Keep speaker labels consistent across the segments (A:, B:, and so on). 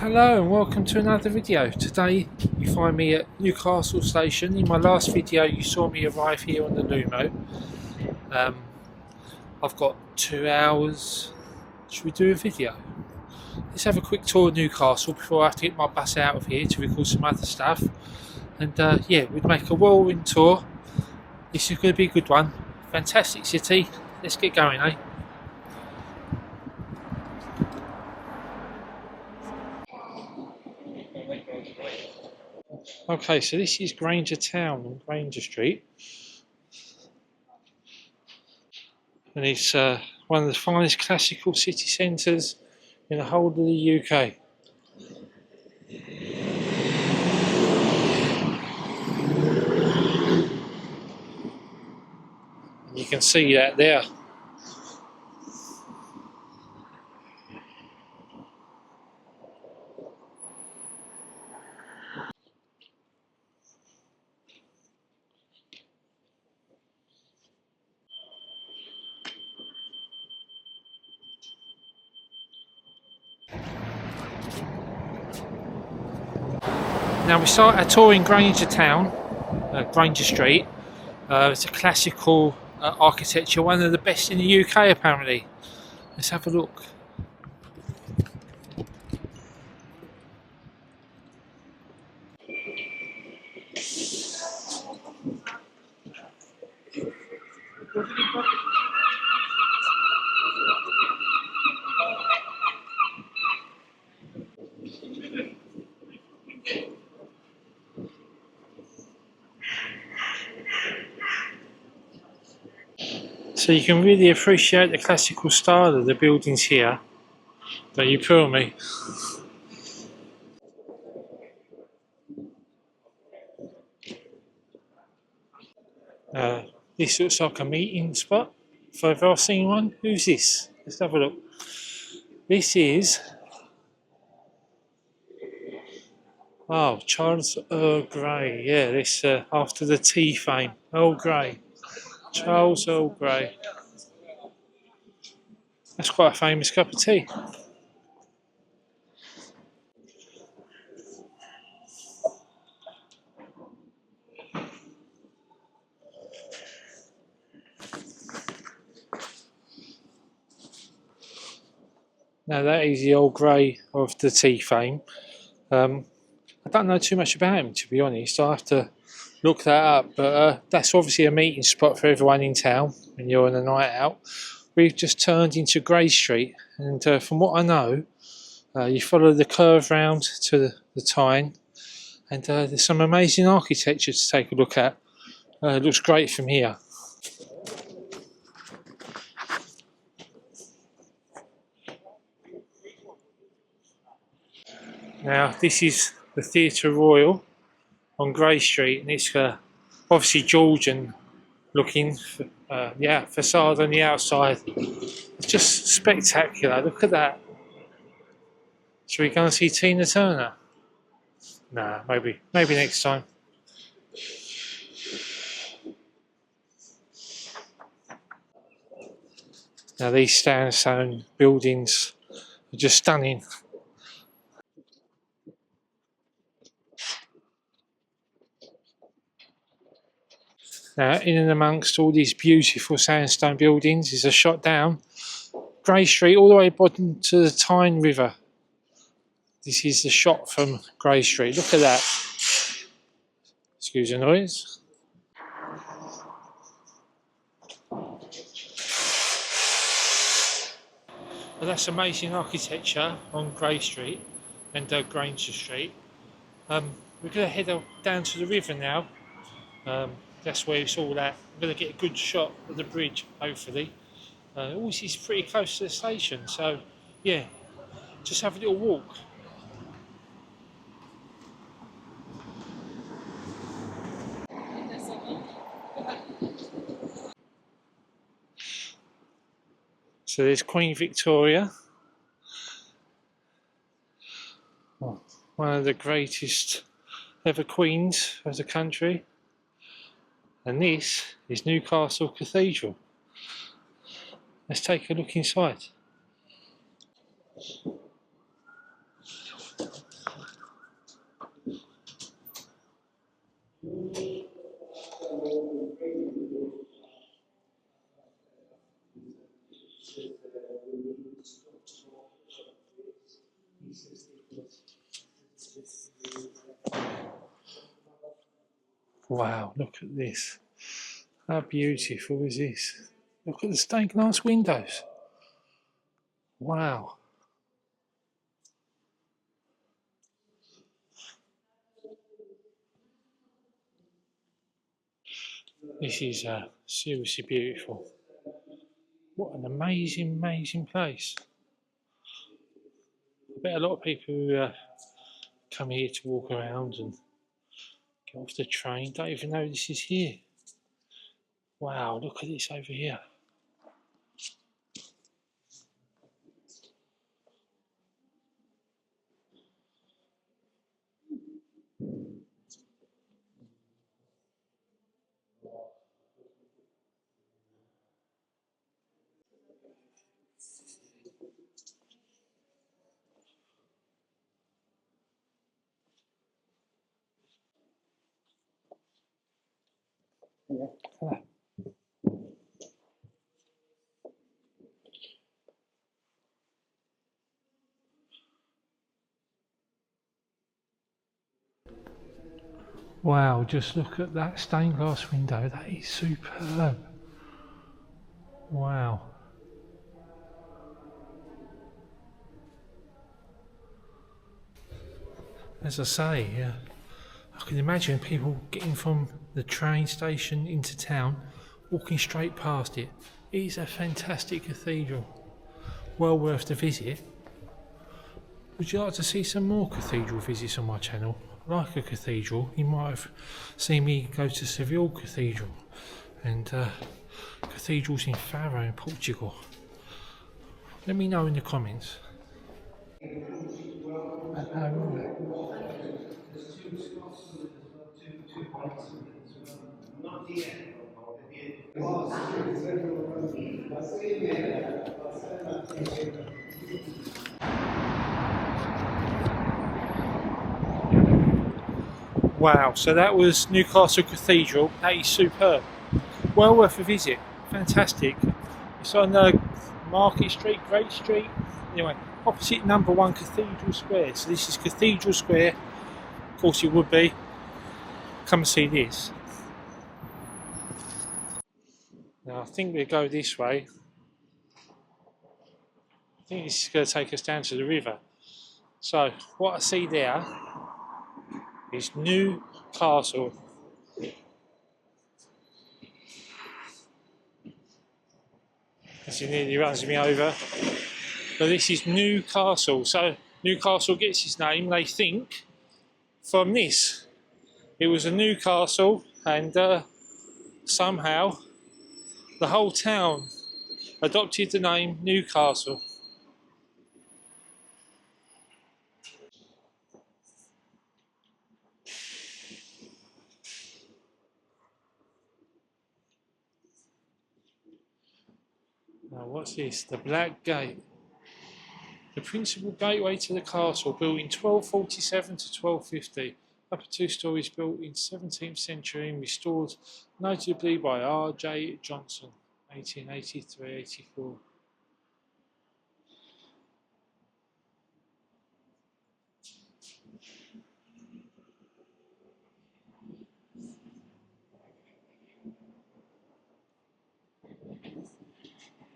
A: Hello and welcome to another video. Today you find me at Newcastle station. In my last video you saw me arrive here on the Lumo. I've got 2 hours. Should we do a video? Let's have a quick tour of Newcastle before I have to get my bus out of here to record some other stuff. And yeah, we'd make a whirlwind tour. This is going to be a good one. Fantastic city. Let's get going, eh? Okay, so this is Granger Town on Granger Street, and it's one of the finest classical city centres in the whole of the UK. You can see that there. Now we start our tour in Granger Town, Granger Street. It's a classical architecture, one of the best in the UK apparently. Let's have a look. So you can really appreciate the classical style of the buildings here. Don't you feel me? This looks like a meeting spot. If I've ever seen one, who's this? Let's have a look. This is Charles Earl Grey. Yeah, this after the tea fame. Earl Grey. Charles Earl Grey. That's quite a famous cup of tea. Now that is the Earl Grey of the tea fame. I don't know too much about him, to be honest. I have to look that up. But that's obviously a meeting spot for everyone in town when you're on a night out. We've just turned into Grey Street, and from what I know, you follow the curve round to the Tyne, and there's some amazing architecture to take a look at. It looks great from here. Now this is the Theatre Royal on Grey Street, and it's obviously Georgian looking facade on the outside. It's just spectacular. Look at that. Should we go and see Tina Turner? Nah, maybe next time. Now these sandstone buildings are just stunning. Now, in and amongst all these beautiful sandstone buildings is a shot down Grey Street all the way bottom to the Tyne River. This is the shot from Grey Street. Look at that. Excuse the noise. Well, that's amazing architecture on Grey Street and Granger Street. We're going to head down to the river now. That's where it's all at. I'm going to get a good shot of the bridge, hopefully. This is pretty close to the station, so yeah, just have a little walk. So there's Queen Victoria, one of the greatest ever queens of the country. And this is Newcastle Cathedral. Let's take a look inside. Wow, look at this. How beautiful is this? Look at the stained glass windows. Wow. This is seriously beautiful. What an amazing, amazing place. I bet a lot of people come here to walk around and get off the train don't even know this is here. Wow, look at this over here. Wow, just look at that stained glass window. That is superb. Wow. As I say, I can imagine people getting from the train station into town, walking straight past it. It is a fantastic cathedral. Well worth the visit. Would you like to see some more cathedral visits on my channel? Like a cathedral, you might have seen me go to Seville Cathedral and cathedrals in Faro in Portugal. Let me know in the comments. Wow, so that was Newcastle Cathedral. That is superb. Well worth a visit. Fantastic. It's on Market Street, Great Street. Anyway, opposite number 1 Cathedral Square. So this is Cathedral Square. Of course it would be. Come and see this. Now I think we'll go this way. I think this is going to take us down to the river. So what I see there is Newcastle. As he nearly runs me over. But this is Newcastle. So Newcastle gets its name, they think, from this. It was a Newcastle, and somehow the whole town adopted the name Newcastle. Now what's this? The Black Gate. The principal gateway to the castle, built in 1247 to 1250. Upper 2 stories built in 17th century and restored notably by R.J. Johnson, 1883-84.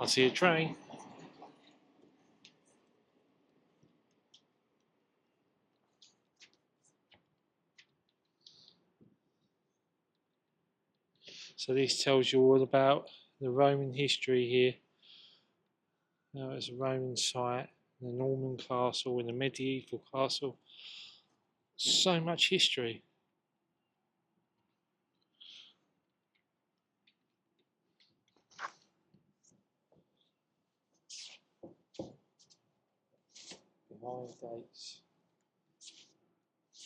A: I see a train. So this tells you all about the Roman history here. Now it's a Roman site, the Norman castle and the medieval castle. So much history. Behind gates,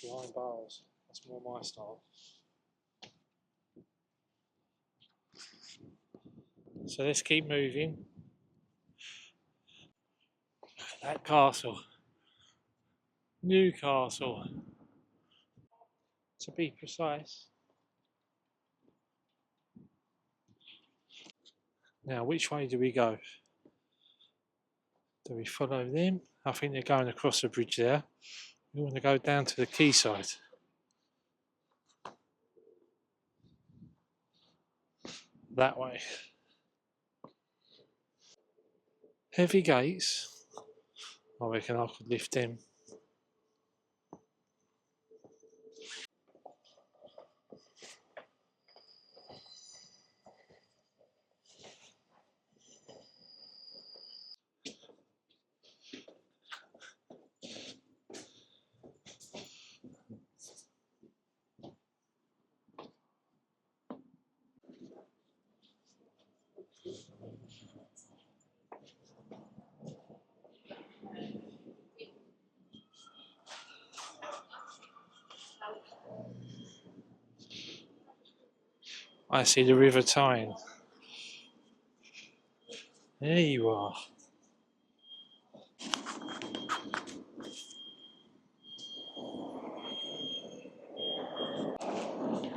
A: behind bars. That's more my style. So let's keep moving. That castle. Newcastle. To be precise. Now, which way do we go? Do we follow them? I think they're going across the bridge there. We want to go down to the quayside. that way. Heavy gates. I reckon I could lift them. I see the River Tyne. There you are.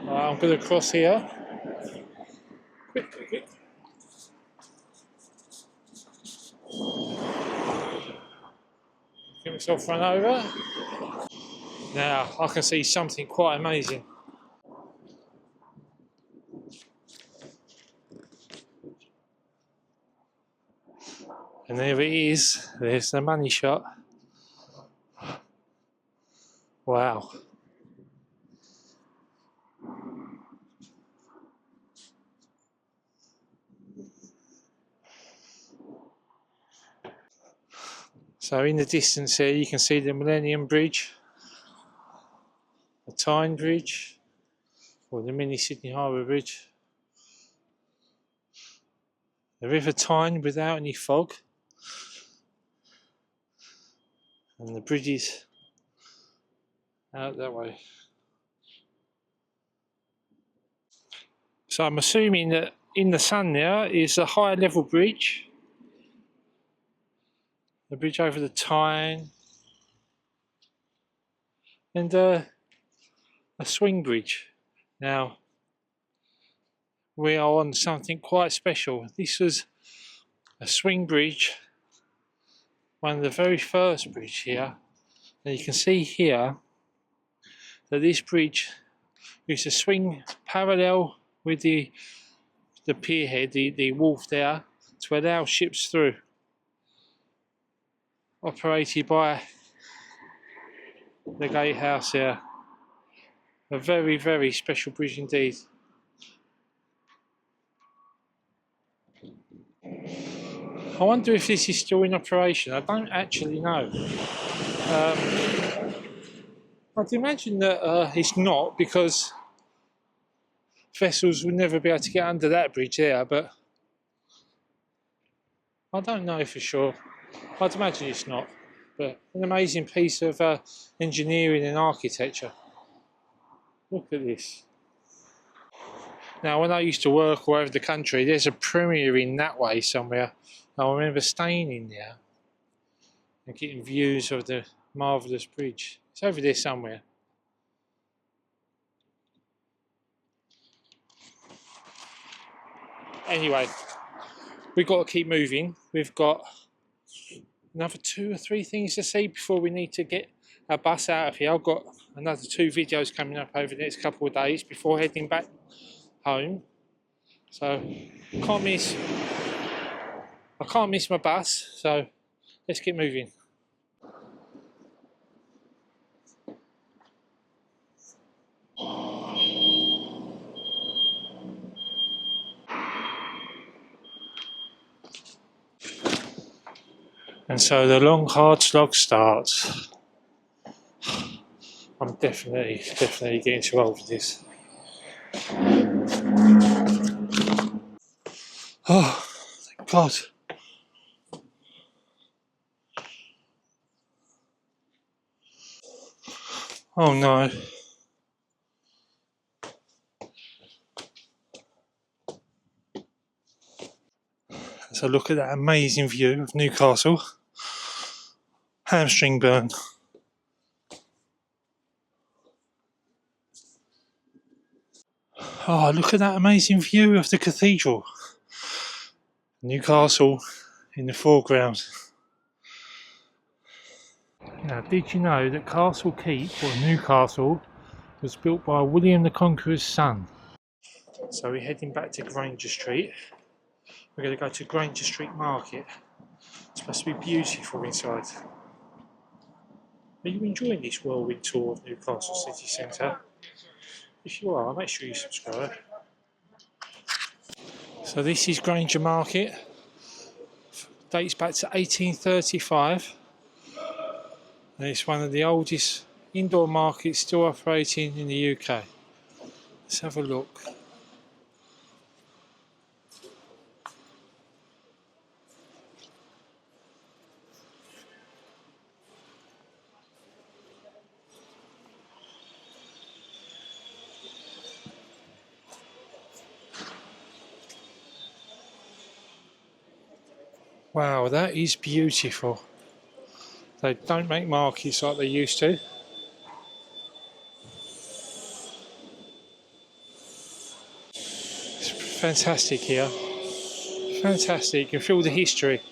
A: Right, I'm going to cross here. Quick. Get myself run over. Now I can see something quite amazing. And there it is. There's the money shot. Wow. So in the distance here you can see the Millennium Bridge, the Tyne Bridge, or the Mini Sydney Harbour Bridge. The River Tyne without any fog. And the bridges out that way. So I'm assuming that in the sun there is a high level bridge. The bridge over the Tyne. And a swing bridge. Now, we are on something quite special. This was a swing bridge, one of the very first bridge here. And you can see here that this bridge used to swing parallel with the pierhead, the wharf there, to allow ships through. Operated by the gatehouse here. A very, very special bridge indeed. I wonder if this is still in operation. I don't actually know. I'd imagine that it's not, because vessels would never be able to get under that bridge there, but I don't know for sure. I'd imagine it's not, but an amazing piece of engineering and architecture. Look at this. Now, when I used to work all over the country, there's a premier in that way somewhere. I remember staying in there and getting views of the marvellous bridge. It's over there somewhere. Anyway, we've got to keep moving. We've got another 2 or 3 things to see before we need to get our bus out of here. I've got another 2 videos coming up over the next couple of days before heading back home. So I can't miss my bus, so let's get moving. And so the long hard slog starts. I'm definitely getting too old for this. Oh, thank God. Oh no. So look at that amazing view of Newcastle. Hamstring burn. Oh, look at that amazing view of the cathedral. Newcastle in the foreground. Now, did you know that Castle Keep, or Newcastle, was built by William the Conqueror's son? So we're heading back to Granger Street. We're going to go to Granger Street Market. It's supposed to be beautiful inside. Are you enjoying this whirlwind tour of Newcastle City Centre? If you are, make sure you subscribe. So this is Granger Market. Dates back to 1835. And it's one of the oldest indoor markets still operating in the UK. Let's have a look. Wow, that is beautiful. They don't make markets like they used to. It's fantastic here. Fantastic, you can feel the history.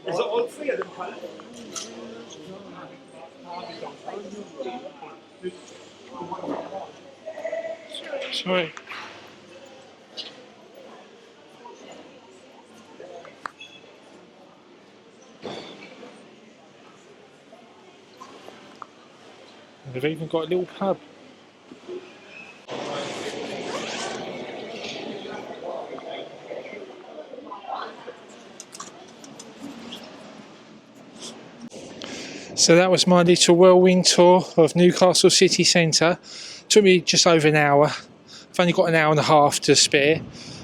B: Is it all three of them, Colin?
A: Sorry. They've even got a little pub. So that was my little whirlwind tour of Newcastle City Centre. Took me just over an hour. I've only got an hour and a half to spare.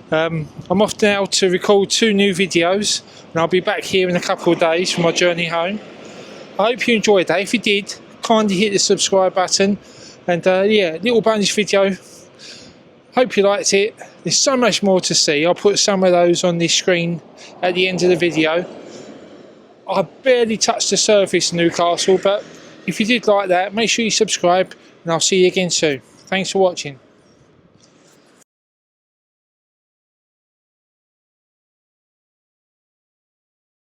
A: I'm off now to record 2 new videos, and I'll be back here in a couple of days for my journey home. I hope you enjoyed that. If you did, kindly hit the subscribe button, and yeah, little bonus video. Hope you liked it. There's so much more to see. I'll put some of those on this screen at the end of the video. I barely touched the surface of Newcastle, but if you did like that, make sure you subscribe, and I'll see you again soon. Thanks for watching.